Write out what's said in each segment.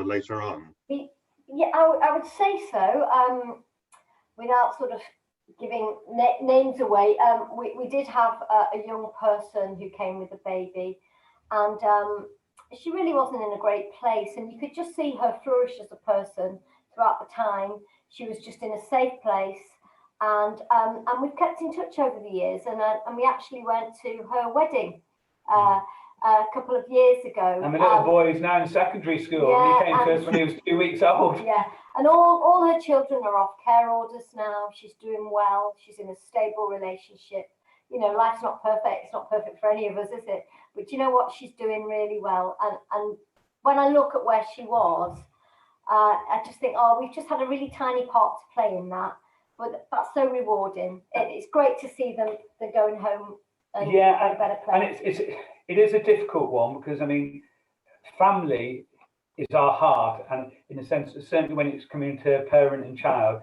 later on? Yeah, I would say so. Without sort of giving names away, we did have a young person who came with a baby, and she really wasn't in a great place, and you could just see her flourish as a person throughout the time. She was just in a safe place, and we've kept in touch over the years, and we actually went to her wedding a couple of years ago. And my little boy is now in secondary school. Yeah, he came to us when he was 2 weeks old. Yeah, and all her children are off care orders now. She's doing well. She's in a stable relationship. You know, life's not perfect. It's not perfect for any of us, is it? But you know what? She's doing really well. And when I look at where she was, I just think, oh, we've just had a really tiny part to play in that. But that's so rewarding. It's great to see them going home and a better place. And it is a difficult one because, I mean, family is our heart, and in a sense, certainly when it's coming to parent and child,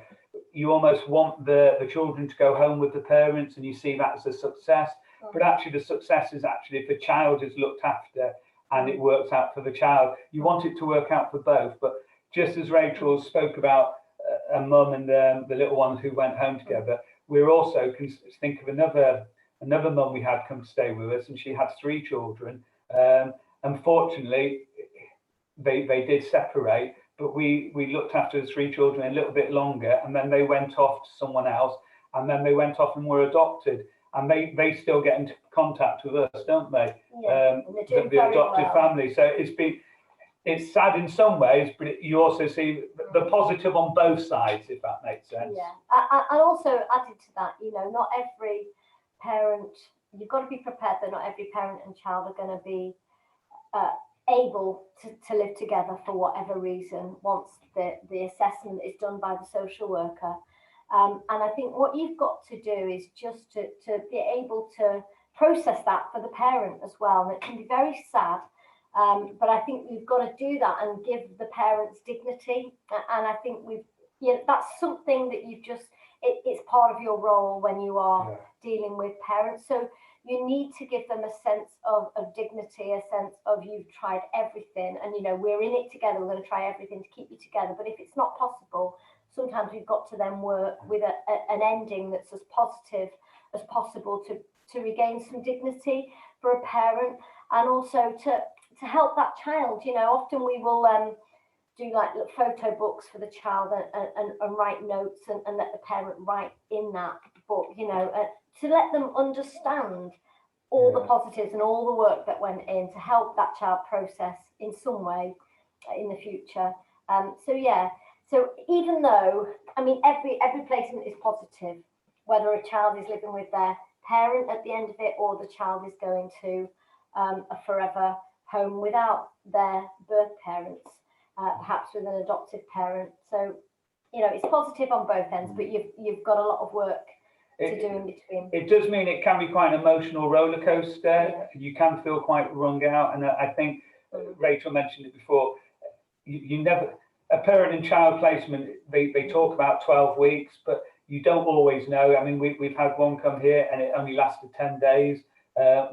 you almost want the children to go home with the parents, and you see that as a success. But actually, the success is actually if the child is looked after and it works out for the child. You want it to work out for both. But just as Rachel spoke about a mum and the little ones who went home together, we're also can think of another mum we had come to stay with us, and she had 3 children. Unfortunately, they did separate, but we looked after the 3 children a little bit longer, and then they went off to someone else, and then they went off and were adopted, and they still get into contact with us, don't they? Yeah, the adopted family. So it's sad in some ways, but you also see the positive on both sides, if that makes sense. Yeah, and also added to that, you know, not every parent, you've got to be prepared that not every parent and child are going to be able to live together for whatever reason once the assessment is done by the social worker. And I think what you've got to do is just to be able to process that for the parent as well. And it can be very sad, but I think you've got to do that and give the parents dignity. And I think that's something that you've just, it's part of your role when you are dealing with parents. So you need to give them a sense of dignity, a sense of you've tried everything, and you know we're in it together. We're going to try everything to keep you together. But if it's not possible, sometimes we've got to then work with an ending that's as positive as possible to regain some dignity for a parent, and also to help that child. You know, often we will do like photo books for the child and write notes and let the parent write in that book, you know, to let them understand all the positives and all the work that went in to help that child process in some way in the future. So even though, I mean, every placement is positive, whether a child is living with their parent at the end of it or the child is going to a forever home without their birth parents, perhaps with an adoptive parent. So, you know, it's positive on both ends, but you've got a lot of work to do in between. It does mean it can be quite an emotional roller coaster. Yeah. You can feel quite wrung out, and I think Rachel mentioned it before. You never, a parent and child placement, they talk about 12 weeks, but you don't always know. I mean, we've had one come here and it only lasted 10 days.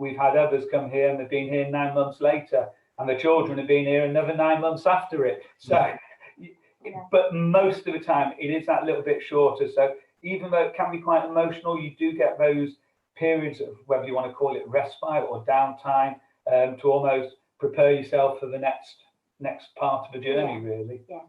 We've had others come here and they've been here 9 months later, and the children have been here another 9 months after it. So, but most of the time it is that little bit shorter. So even though it can be quite emotional, you do get those periods of, whether you want to call it respite or downtime, to almost prepare yourself for the next part of the journey, really. Yeah.